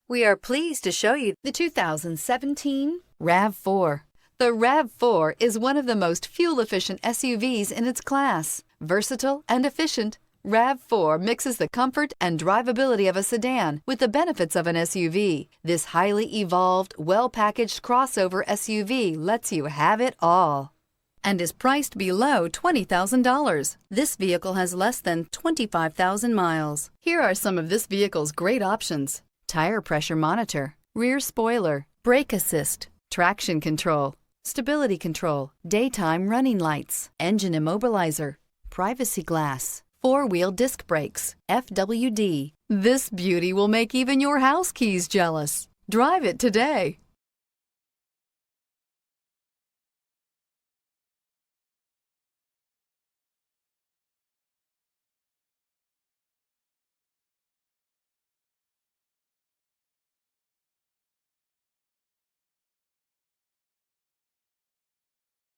We are pleased to show you the 2017 RAV4. The RAV4 is one of the most fuel-efficient SUVs in its class. Versatile and efficient, RAV4 mixes the comfort and drivability of a sedan with the benefits of an SUV. This highly evolved, well-packaged crossover SUV lets you have it all and is priced below $20,000. This vehicle has less than 25,000 miles. Here are some of this vehicle's great options: tire pressure monitor, rear spoiler, brake assist, traction control, stability control, daytime running lights, engine immobilizer, privacy glass, four-wheel disc brakes, FWD. This beauty will make even your house keys jealous. Drive it today.